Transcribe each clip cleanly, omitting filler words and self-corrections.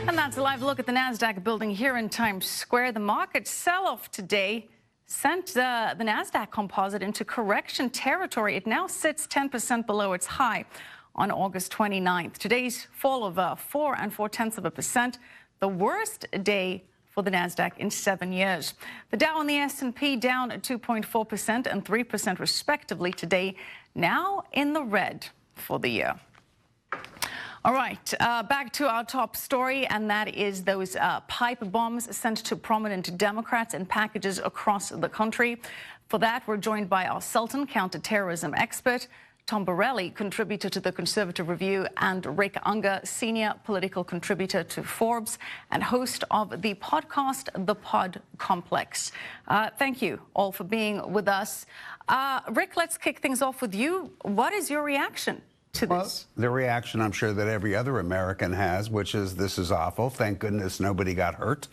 And that's a live look at the NASDAQ building here in Times Square. The market sell-off today sent the NASDAQ composite into correction territory. It now sits 10% below its high on August 29th. Today's fall of 4.4%, the worst day for the NASDAQ in 7 years. The Dow and the S&P down 2.4% and 3% respectively today, now in the red for the year. All right, back to our top story, and that is those pipe bombs sent to prominent Democrats in packages across the country. For that, we're joined by our Sultan counterterrorism expert, Tom Borelli, contributor to the Conservative Review, and Rick Unger, senior political contributor to Forbes and host of the podcast, The Pod Complex. Thank you all for being with us. Rick, let's kick things off with you. What is your reaction to this? Well, the reaction I'm sure that every other American has, which is this is awful. Thank goodness nobody got hurt.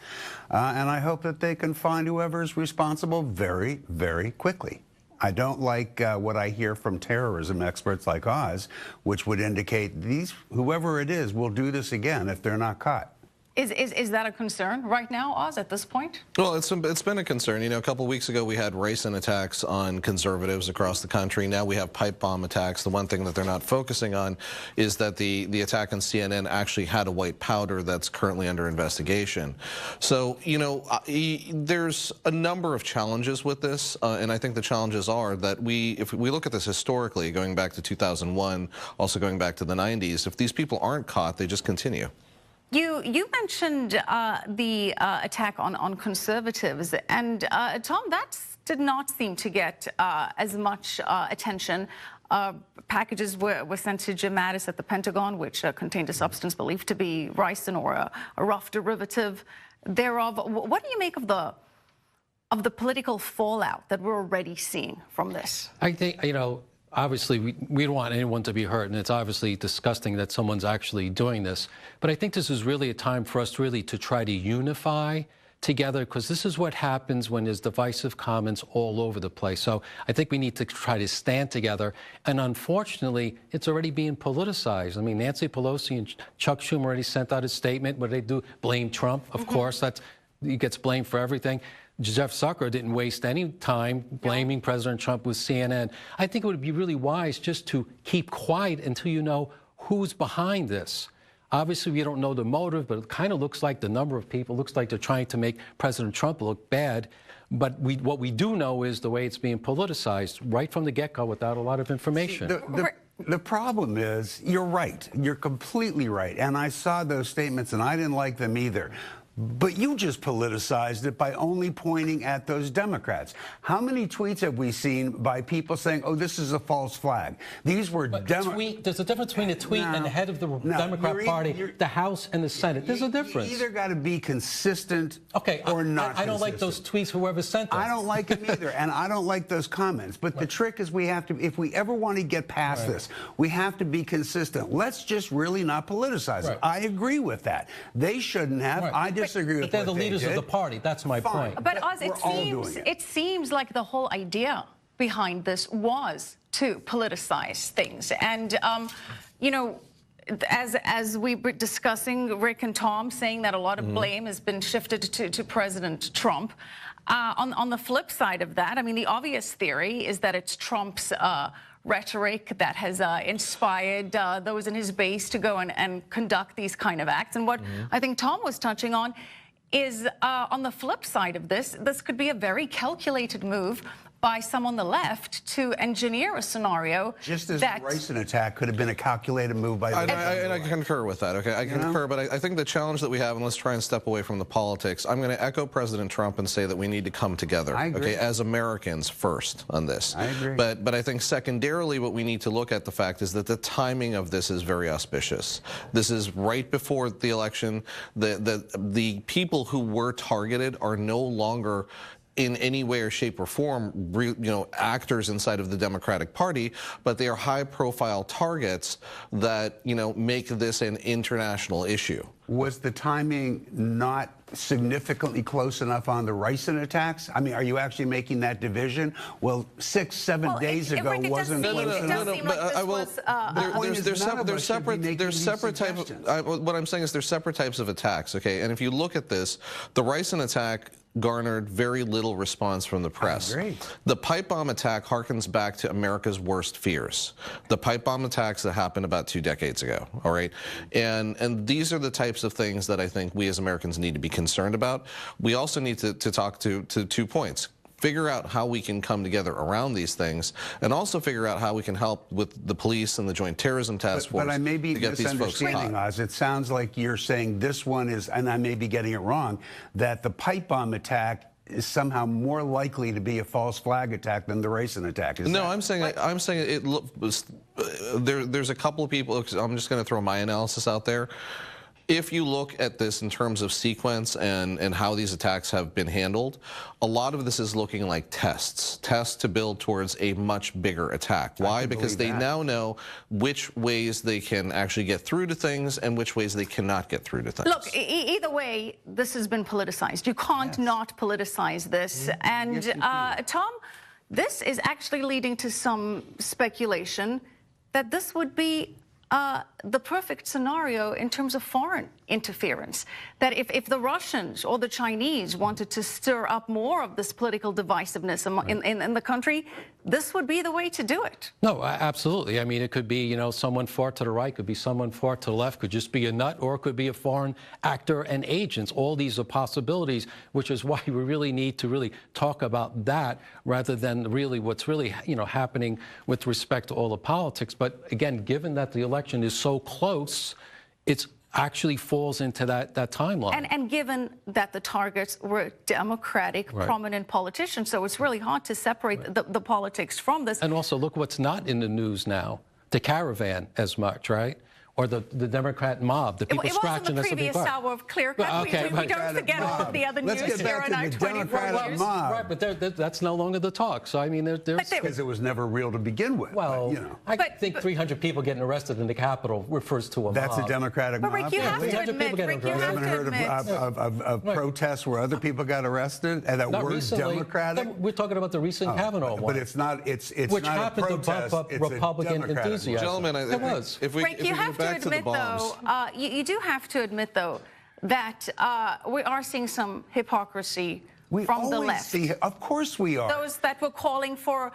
And I hope that they can find whoever is responsible very, very quickly. I don't like what I hear from terrorism experts like Oz, which would indicate whoever it is will do this again if they're not caught. Is that a concern right now, Oz, at this point? Well, it's been a concern. You know, a couple of weeks ago we had racist attacks on conservatives across the country. Now we have pipe bomb attacks. The one thing that they're not focusing on is that the attack on CNN actually had a white powder that's currently under investigation. So, you know, there's a number of challenges with this, and I think the challenges are that if we look at this historically, going back to 2001, also going back to the 90s, if these people aren't caught, they just continue. You mentioned the attack on conservatives, and Tom, that did not seem to get as much attention. Packages were sent to Jim Mattis at the Pentagon, which contained a substance believed to be ricin or a rough derivative thereof. What do you make of the political fallout that we're already seeing from this? I think, you know, obviously, we don't want anyone to be hurt, and it's obviously disgusting that someone's actually doing this. But I think this is really a time for us really to try to unify together, because this is what happens when there's divisive comments all over the place. So I think we need to try to stand together. And unfortunately, it's already being politicized. I mean, Nancy Pelosi and Chuck Schumer already sent out a statement. What they do? Blame Trump, of course. He gets blamed for everything. Jeff Zucker didn't waste any time blaming President Trump with CNN. I think it would be really wise just to keep quiet until you know who's behind this. Obviously, we don't know the motive, but it kind of looks like the number of people looks like they're trying to make President Trump look bad. But what we do know is the way it's being politicized right from the get-go without a lot of information. The problem is, you're right. You're completely right. And I saw those statements, and I didn't like them either. But you just politicized it by only pointing at those Democrats. How many tweets have we seen by people saying, oh, this is a false flag? These were There's a difference between a tweet and the head of the Democrat Party, the House and the Senate. There's a difference. You either got to be consistent or not. I don't like those tweets, whoever sent them. I don't like them either, and I don't like those comments. But the trick is we have to, if we ever want to get past this, we have to be consistent. Let's just really not politicize it. I agree with that. They shouldn't have. I disagree with but they're the leaders of the party. That's my point. But Oz, it seems like the whole idea behind this was to politicize things. And, you know, as we were discussing, Rick and Tom saying that a lot of blame has been shifted to President Trump. On the flip side of that, I mean, the obvious theory is that it's Trump's rhetoric that has inspired those in his base to go and conduct these kind of acts. And what I think Tom was touching on is on the flip side of this could be a very calculated move by some on the left to engineer a scenario. Just as the ricin attack could have been a calculated move by the and I concur with that, okay? I concur, but I think the challenge that we have, and let's try and step away from the politics, I'm going to echo President Trump and say that we need to come together, okay, as Americans first on this. I agree. But I think secondarily what we need to look at the fact is that the timing of this is very auspicious. This is right before the election. The people who were targeted are no longer in any way or shape or form, you know, actors inside of the Democratic Party, but they are high-profile targets that, you know, make this an international issue. Was the timing not significantly close enough on the ricin attacks? I mean, are you actually making that division? Well, 6-7 days ago wasn't close enough. There's separate types. What I'm saying is there's separate types of attacks. Okay, and if you look at this, the ricin attack garnered very little response from the press. The pipe bomb attack harkens back to America's worst fears. The pipe bomb attacks that happened about 2 decades ago, all right? And these are the types of things that I think we as Americans need to be concerned about. We also need to talk to 2 points. Figure out how we can come together around these things, and also figure out how we can help with the police and the Joint Terrorism Task Force. But I may be misunderstanding, Oz. It sounds like you're saying this one is, and I may be getting it wrong, that the pipe bomb attack is somehow more likely to be a false flag attack than the ricin attack. I'm saying there's a couple of people. I'm just going to throw my analysis out there. If you look at this in terms of sequence and how these attacks have been handled, a lot of this is looking like tests to build towards a much bigger attack. Why? Because they now know which ways they can actually get through to things and which ways they cannot get through to things. Look, either way, this has been politicized. You can't not politicize this. And Tom, this is actually leading to some speculation that this would be the perfect scenario in terms of foreign interference. That if the Russians or the Chinese wanted to stir up more of this political divisiveness in the country, this would be the way to do it. No, absolutely. I mean, it could be, someone far to the right, could be someone far to the left, could just be a nut, or it could be a foreign actor and agents. All these are possibilities, which is why we really need to really talk about that rather than really what's really, happening with respect to all the politics. But again, given that the election is so close, it's actually falls into that timeline. And given that the targets were Democratic, prominent politicians, so it's really hard to separate the politics from this. And also, look what's not in the news now. The caravan as much, right? Or the Democrat mob, the people scratching us. It was in the previous hour of Clearcut. We don't forget all of the other news here on i24 News. Right, but that's no longer the talk. So, I mean, there's... Because it was never real to begin with. Well, I think 300 people getting arrested in the Capitol refers to a mob. That's a Democratic mob? Rick, you have to admit... You haven't heard of protests where other people got arrested and that were Democratic? We're talking about the recent Kavanaugh one. But it's not a protest. Which happened to bump up Republican enthusiasm. Gentlemen, it was. Rick, you have to admit, though, you do have to admit, though, that we are seeing some hypocrisy from the left. Of course we are. Those that were calling for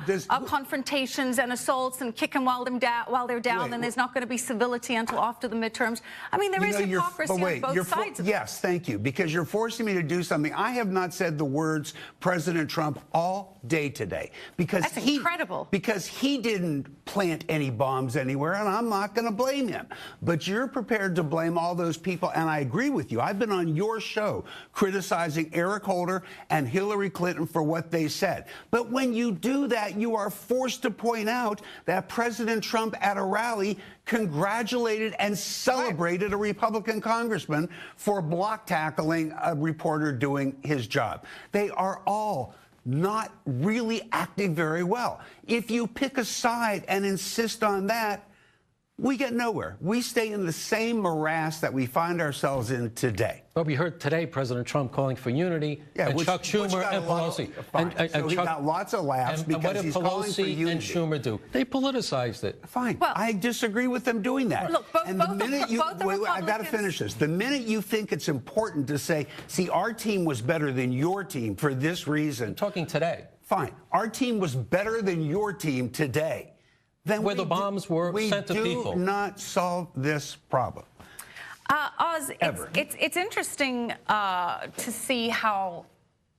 confrontations and assaults and kick them while they're down, and there's not going to be civility until after the midterms. I mean, there is hypocrisy on both sides of it. Yes, thank you, because you're forcing me to do something. I have not said the words President Trump all day today. That's incredible. Because he didn't plant any bombs anywhere, and I'm not going to blame him. But you're prepared to blame all those people, and I agree with you. I've been on your show criticizing Eric Holder and Hillary Clinton for what they said. But when you do that, you are forced to point out that President Trump at a rally congratulated and celebrated a Republican congressman for block tackling a reporter doing his job. They are all not really acting very well. If you pick a side and insist on that, we get nowhere. We stay in the same morass that we find ourselves in today. But we heard today President Trump calling for unity, and Chuck Schumer and Pelosi. So he got lots of laughs because he's calling for unity. What did Pelosi and Schumer do? They politicized it. Fine. Well, I disagree with them doing that. Look, and the minute you wait, I've got to finish this. The minute you think it's important to say, see, our team was better than your team for this reason. I'm talking today. Fine. Our team was better than your team today. Then where the bombs were sent to people. We do not solve this problem. Oz, it's interesting to see how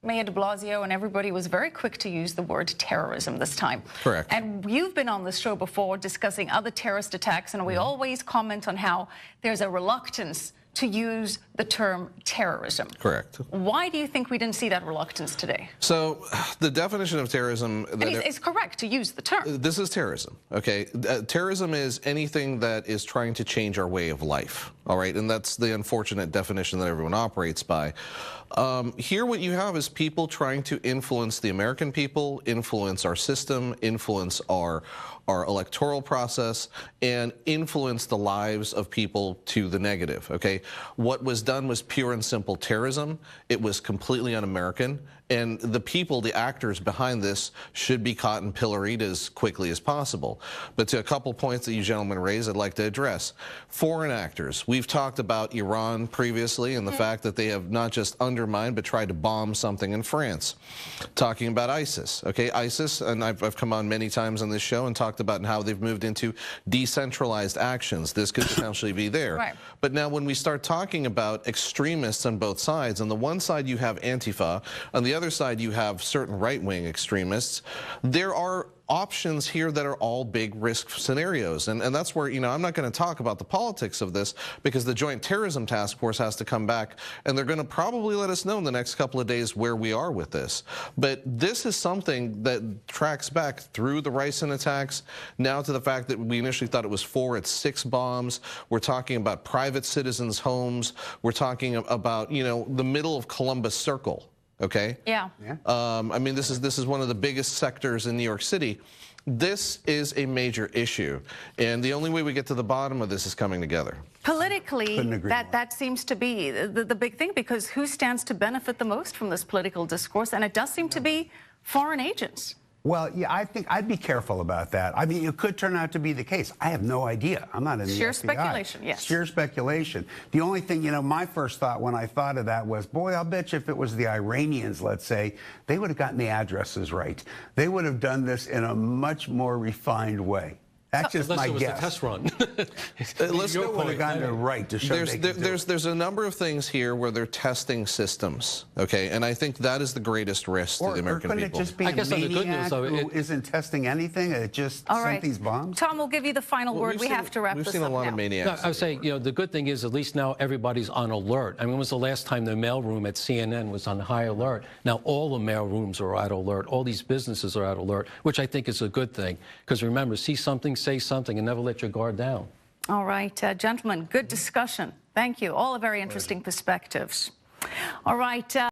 Mayor de Blasio and everybody was very quick to use the word terrorism this time. Correct. And you've been on this show before discussing other terrorist attacks, and we always comment on how there's a reluctance to use the term terrorism. Correct. Why do you think we didn't see that reluctance today? So the definition of terrorism... It's correct to use the term. This is terrorism, okay? Terrorism is anything that is trying to change our way of life, all right? And that's the unfortunate definition that everyone operates by. Here what you have is people trying to influence the American people, influence our system, influence our electoral process, and influence the lives of people to the negative, okay? okay? What was done was pure and simple terrorism. It was completely un-American. And the people, the actors behind this, should be caught and pilloried as quickly as possible. But to a couple points that you gentlemen raised, I'd like to address. Foreign actors. We've talked about Iran previously and the fact that they have not just undermined but tried to bomb something in France. Talking about ISIS. Okay, ISIS, and I've come on many times on this show and talked about how they've moved into decentralized actions. This could potentially be there. Right. But now when we start talking about extremists on both sides, on the one side you have Antifa, on the other side you have certain right-wing extremists, there are options here that are all big risk scenarios. And that's where, you know, I'm not going to talk about the politics of this because the Joint Terrorism Task Force has to come back and they're going to probably let us know in the next couple of days where we are with this. But this is something that tracks back through the ricin attacks, now to the fact that we initially thought it was 4, it's 6 bombs. We're talking about private citizens' homes. We're talking about, you know, the middle of Columbus Circle. Okay. Yeah. I mean, this is one of the biggest sectors in New York City. This is a major issue, and the only way we get to the bottom of this is coming together. Politically, that seems to be the big thing, because who stands to benefit the most from this political discourse? And it does seem to be foreign agents. Well, yeah, I think I'd be careful about that. I mean, it could turn out to be the case. I have no idea. I'm not in the FBI. Sheer speculation, yes. Sheer speculation. The only thing, you know, my first thought when I thought of that was, boy, I'll bet you if it was the Iranians, let's say, they would have gotten the addresses right. They would have done this in a much more refined way. That's just my guess. Unless it was a test run. Let's go would have gotten it right to show there's a number of things here where they're testing systems, okay, and I think that is the greatest risk to the American people. Or couldn't it just be a maniac who isn't testing anything? It just sent these bombs? Tom, we'll give you the final word. We have to wrap this up. We've seen a lot of maniacs. No, I would say, you know, the good thing is at least now everybody's on alert. I mean, when was the last time the mailroom at CNN was on high alert? Now all the mailrooms are at alert. All these businesses are at alert, which I think is a good thing. Because remember, see something, say something, and never let your guard down. All right, gentlemen, good discussion. Thank you. All very interesting perspectives. All right.